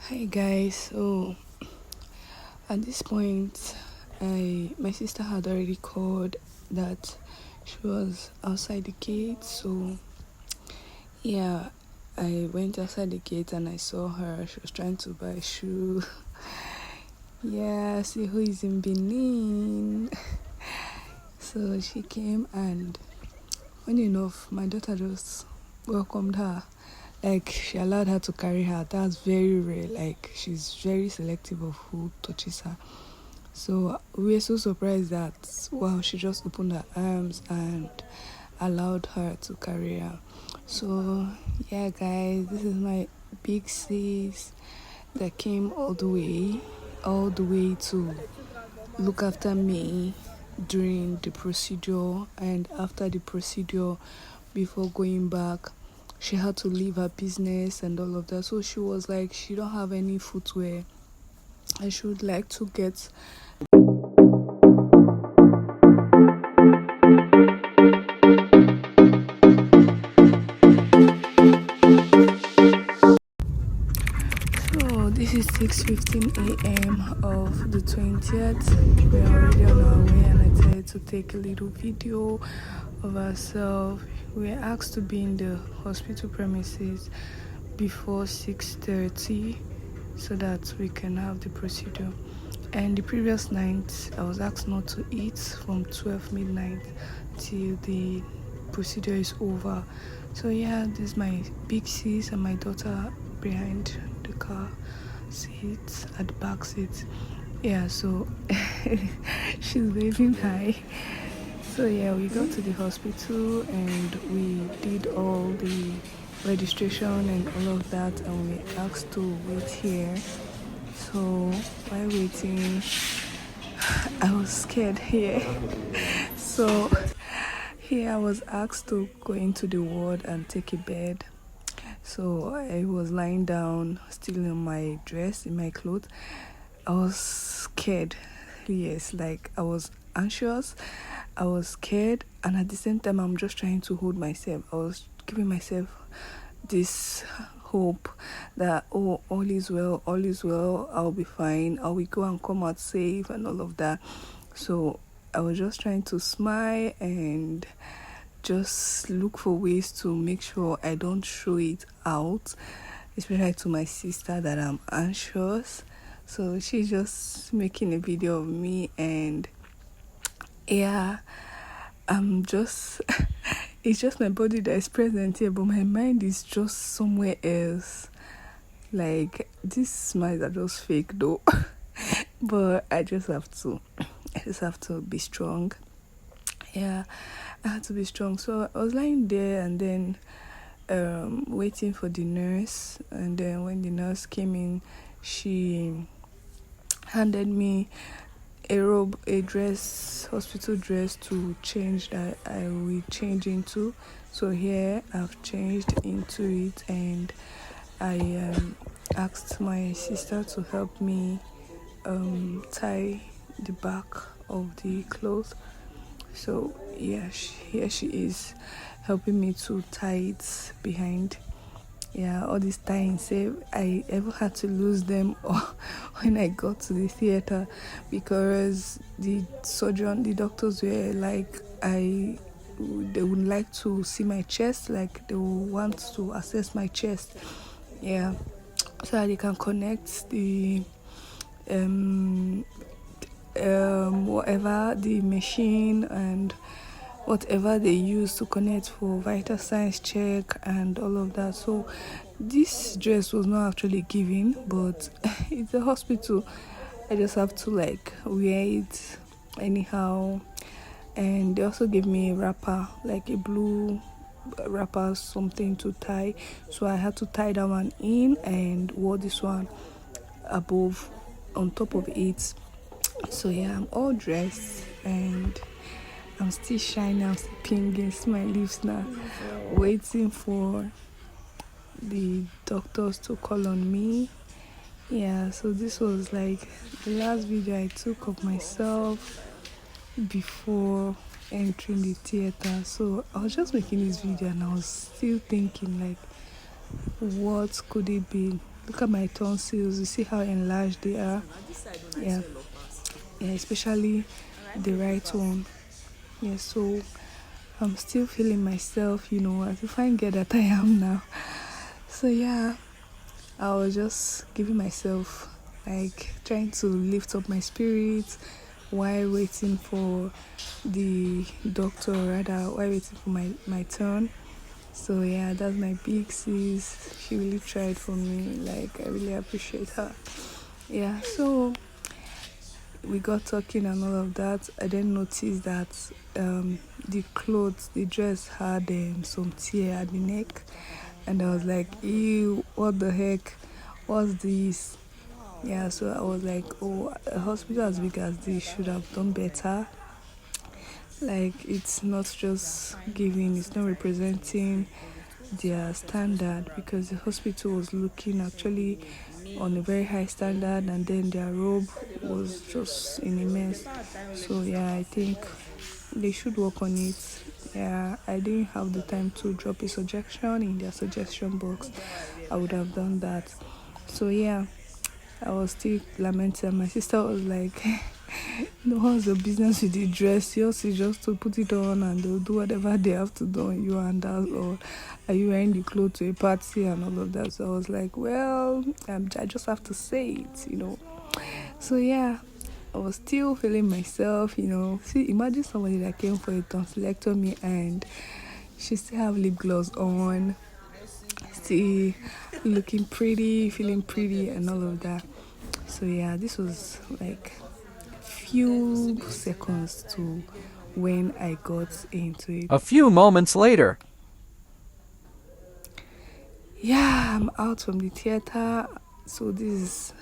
Hi guys, so at this point my sister had already called that she was outside the gate, so yeah, I went outside the gate and I saw her. She was trying to buy a shoe. Yeah, see who is in Benin. So she came, and funny enough, my daughter just welcomed her. Like, she allowed her to carry her. That's very rare. Like, she's very selective of who touches her. So we were so surprised that, wow, she just opened her arms and allowed her to carry her. So yeah, guys, this is my big sis that came all the way to look after me during the procedure and after the procedure. Before going back, she had to leave her business and all of that, so she was like, she don't have any footwear and she would like to get So this is 6:15 a.m. of the 20th. We are already on our way, and I decided to take a little video of ourselves. We were asked to be in the hospital premises before 6:30 so that we can have the procedure. And the previous night, I was asked not to eat from 12 midnight till the procedure is over. So yeah, this is my big sis and my daughter behind the car seat, at the back seat. Yeah, so she's waving hi. So yeah, we got to the hospital and we did all the registration and all of that, and we asked to wait here. So while waiting, I was scared here. So here I was asked to go into the ward and take a bed. So I was lying down, still in my dress, in my clothes. I was scared. Yes, like I was anxious, I was scared, and at the same time I'm just trying to hold myself. I was giving myself this hope that, oh, all is well, I'll be fine, I will go and come out safe and all of that. So I was just trying to smile and just look for ways to make sure I don't show it out, especially to my sister, that I'm anxious. So she's just making a video of me, and yeah, I'm just it's just my body that is present here, but my mind is just somewhere else. Like, these smiles are just fake though. But I just have to be strong. Yeah, I had to be strong. So I was lying there and then waiting for the nurse, and then when the nurse came in, she handed me a robe, a dress, hospital dress to change, that I will change into. So here I've changed into it, and I asked my sister to help me tie the back of the clothes. So yeah, here she is helping me to tie it behind. Yeah, all this time, say I ever had to lose them or when I got to the theater, because the doctors were like, they would like to see my chest, like they would want to assess my chest. Yeah, so that they can connect the whatever the machine and whatever they use to connect for vital signs check and all of that. So this dress was not actually given, but it's a hospital. I just have to like wear it anyhow. And they also gave me a wrapper, like a blue wrapper, something to tie. So I had to tie that one in and wore this one above, on top of it. So yeah, I'm all dressed and I'm still shining, I'm still pinging, see my lips now, waiting for the doctors to call on me. Yeah, so this was like the last video I took of myself before entering the theater. So I was just making this video and I was still thinking, like, what could it be? look at my tonsils. You see how enlarged they are. Yeah, especially the right one. Yeah, so I'm still feeling myself, as a fine girl that I am now. So yeah, I was just giving myself, like, trying to lift up my spirits while waiting for the doctor, rather while waiting for my turn. So yeah, that's my big sis. She really tried for me. Like, I really appreciate her. Yeah, so we got talking and all of that. I then noticed that the dress had some tear at the neck, and I was like, ew, what the heck, what's this? Yeah, so I was like, oh, a hospital as big as this should have done better. Like, it's not just giving, it's not representing their standard, because the hospital was looking actually on a very high standard, and then their robe was just in a mess. So yeah, I think they should work on it. Yeah, I didn't have the time to drop a suggestion in their suggestion box. I would have done that. So yeah, I was still lamenting. My sister was like, what's the business with the dress? Yours is just to put it on and they'll do whatever they have to do on you, and that's all. Are you wearing the clothes to a party and all of that? So I was like, well, I just have to say it. So yeah, I was still feeling myself, See, imagine somebody that came for a tonsillectomy and she still have lip gloss on, still looking pretty, feeling pretty and all of that. So yeah, this was like few seconds to when I got into it. A few moments later. Yeah, I'm out from the theater. So this is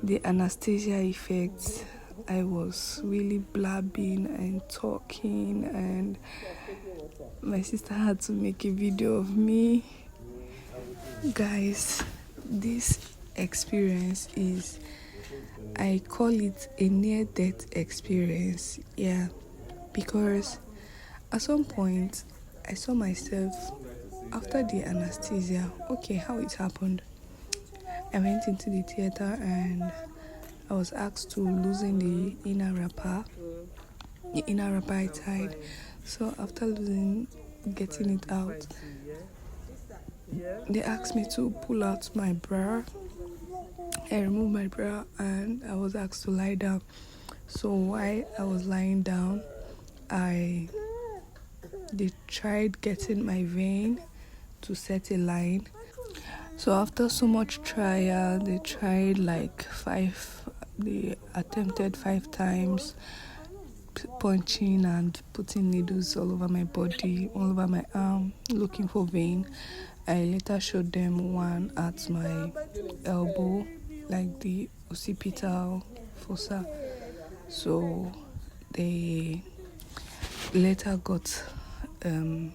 the anesthesia effect. I was really blabbing and talking, and my sister had to make a video of me. Guys, this experience is, I call it a near-death experience. Yeah, because at some point I saw myself after the anesthesia. Okay, how it happened. I went into the theater and I was asked to loosen the inner wrapper I tied. So after getting it out, they asked me to pull out my bra. I removed my bra and I was asked to lie down. So while I was lying down, they tried getting my vein to set a line. So after so much trial, they tried they attempted 5 times, punching and putting needles all over my body, all over my arm, looking for vein. I later showed them one at my elbow, like the occipital fossa. So they later got a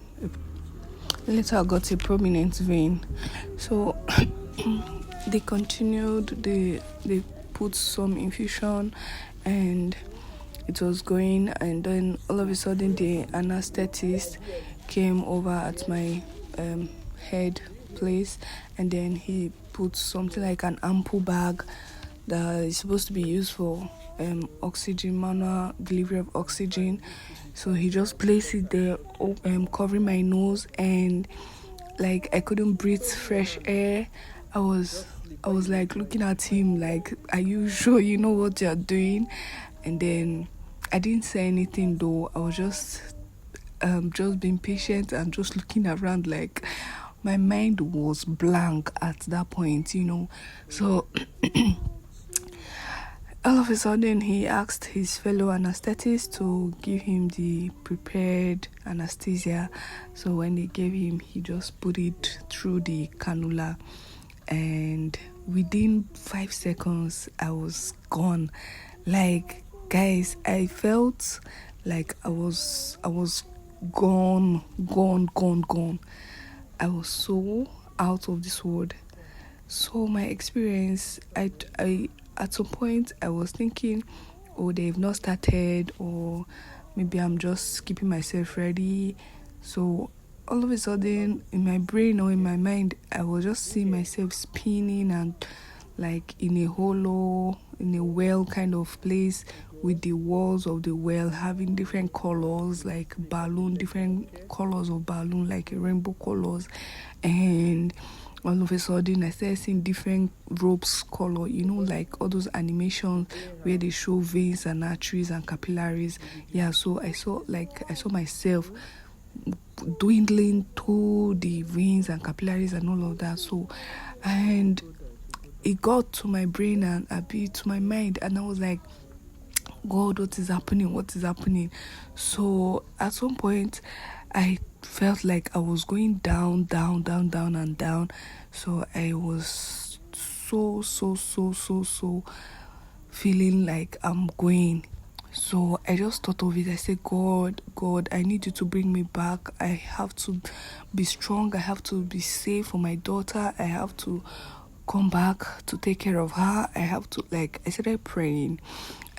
prominent vein. So they continued. They put some infusion and it was going, and then all of a sudden the anesthetist came over at my head place, and then he put something like an ampoule bag that is supposed to be used for oxygen, manual delivery of oxygen. So he just placed it there, covering my nose, and like I couldn't breathe fresh air. I was like looking at him like, are you sure you know what you're doing? And then I didn't say anything though. I was just being patient and just looking around. Like, my mind was blank at that point, So all of a sudden he asked his fellow anesthetist to give him the prepared anesthesia. So when they gave him, he just put it through the cannula, and within 5 seconds I was gone. Like, guys, I felt like I was gone. I was so out of this world. So my experience, I at some point I was thinking, oh, they've not started, or maybe I'm just keeping myself ready. So all of a sudden, in my brain or in my mind, I was just seeing myself spinning and like in a hollow, in a well kind of place, with the walls of the well having different colors, like balloon, different colors of balloon, like rainbow colors. And all of a sudden I started seeing different ropes color, like all those animations where they show veins and arteries and capillaries. Yeah, so I saw myself dwindling through the veins and capillaries and all of that. So, and it got to my brain and a bit to my mind, and I was like, God, what is happening? What is happening? So at some point, I felt like I was going down, down, down, down, and down. So I was so feeling like I'm going. So I just thought of it. I said, God, I need you to bring me back. I have to be strong. I have to be safe for my daughter. I have to come back to take care of her. I have to, I started praying.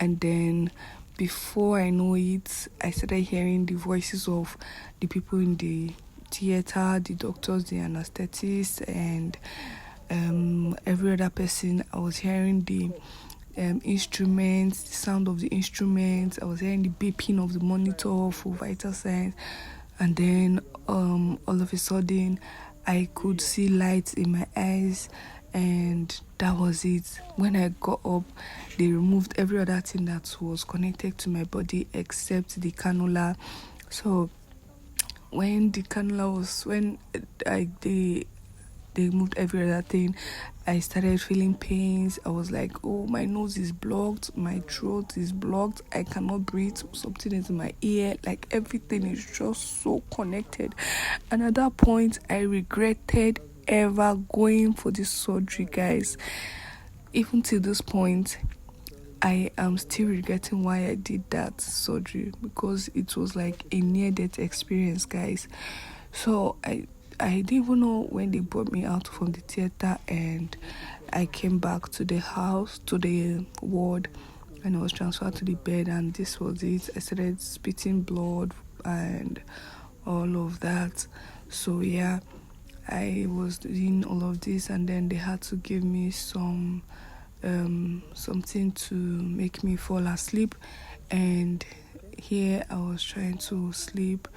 And then before I know it, I started hearing the voices of the people in the theater, the doctors, the anesthetists, and every other person. I was hearing the instruments, the sound of the instruments. I was hearing the beeping of the monitor for vital signs. And then all of a sudden, I could see lights in my eyes, and that was it. When I got up, they removed every other thing that was connected to my body except the cannula. So when the cannula was, they moved every other thing, I started feeling pains. I was like, oh, my nose is blocked, my throat is blocked, I cannot breathe, something is in my ear, like everything is just so connected. And at that point, I regretted ever going for this surgery, guys. Even to this point, I am still regretting why I did that surgery, because it was like a near-death experience, guys. So I didn't even know when they brought me out from the theater, and I came back to the house, to the ward, and I was transferred to the bed, and this was it. I started spitting blood and all of that. So yeah, I was doing all of this, and then they had to give me something to make me fall asleep. And here I was trying to sleep,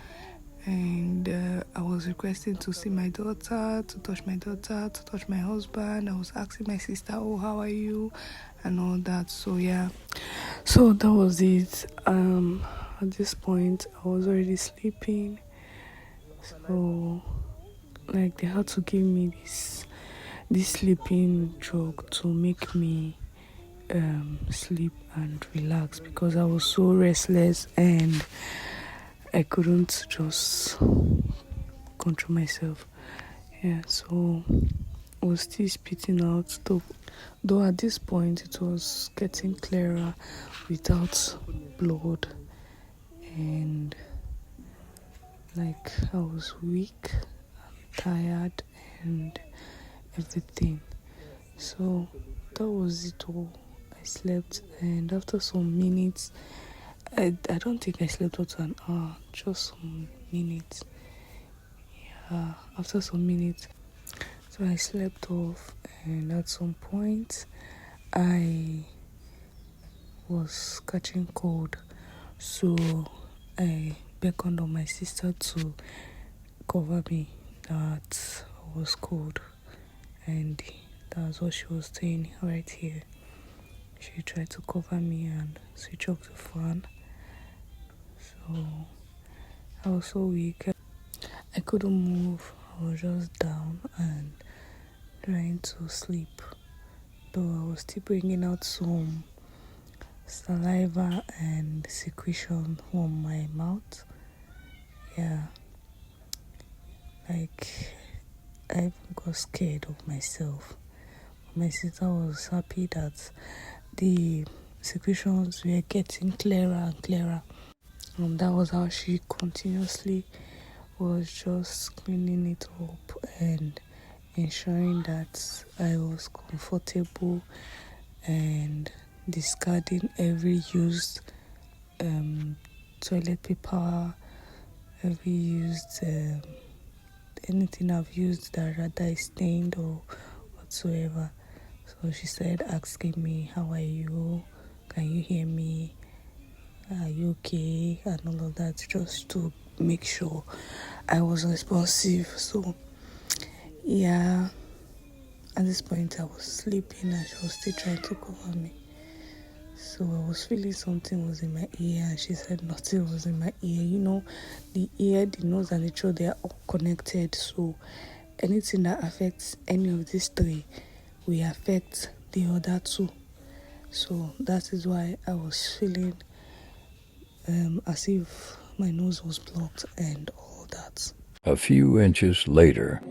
and I was requesting to see my daughter, to touch my daughter, to touch my husband. I was asking my sister, oh, how are you, and all that. So yeah, so that was it. At this point, I was already sleeping. So they had to give me this sleeping drug to make me sleep and relax, because I was so restless and I couldn't just control myself. Yeah, so I was still spitting out, though at this point it was getting clearer without blood, and I was weak, tired, and everything. So that was it all. I slept, and after some minutes, I don't think I slept up to an hour, just some minutes. Yeah, after some minutes, so I slept off, and at some point, I was catching cold. So I beckoned on my sister to cover me, that I was cold, and that's what she was doing right here. She tried to cover me and switch off the fan. So I was so weak, I couldn't move. I was just down and trying to sleep, though I was still bringing out some saliva and secretion from my mouth. Yeah, I even got scared of myself. My sister was happy that the secretions were getting clearer and clearer, and that was how she continuously was just cleaning it up and ensuring that I was comfortable, and discarding every used toilet paper, every used anything I've used that rather is stained or whatsoever. So she said asking me, how are you? Can you hear me? Are you okay? And all of that, just to make sure I was responsive. So yeah, at this point I was sleeping and she was still trying to cover me. So I was feeling something was in my ear and she said nothing was in my ear. You know, the ear, the nose and the throat, they are all connected. So anything that affects any of these three will affect the other two. So that is why I was feeling as if my nose was blocked and all that. A few inches later.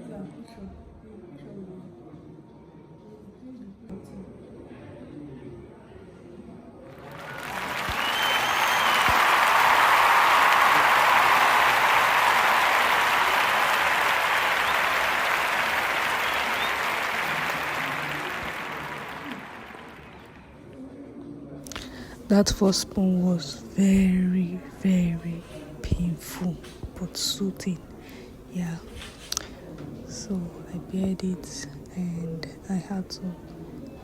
That first spoon was very, very painful but soothing. Yeah. So I bared it and I had to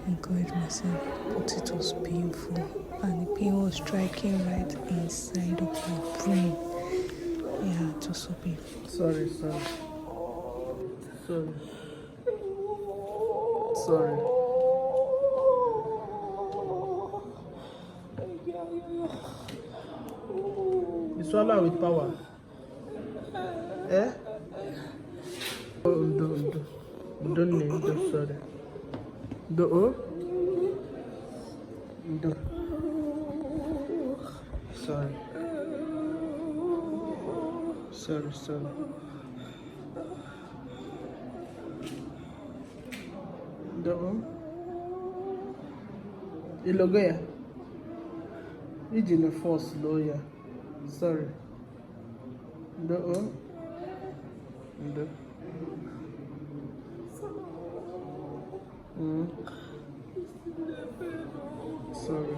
encourage myself, but it was painful and the pain was striking right inside of my brain. Yeah, it was so painful. Sorry. You swallow with power. Eh? Don't name, sorry. Sorry. Ilogoya. Ijin force lawyer. Sorry. Sorry.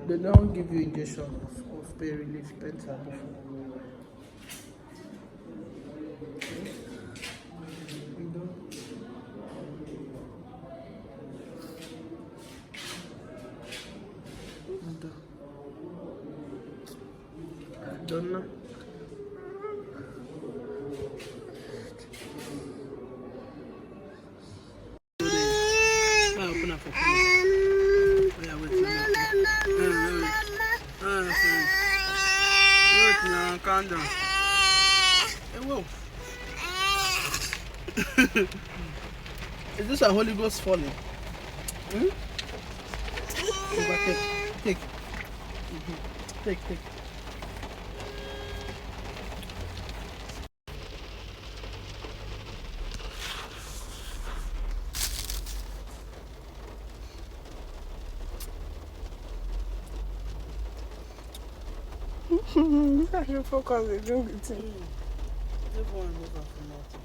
They don't give you injection of pain relief penta before. Don't know. Open up for wait now, calm down. Hey, whoa. Is this a Holy Ghost falling? Take. Take. I should focus on doing the thing. Everyone over for nothing.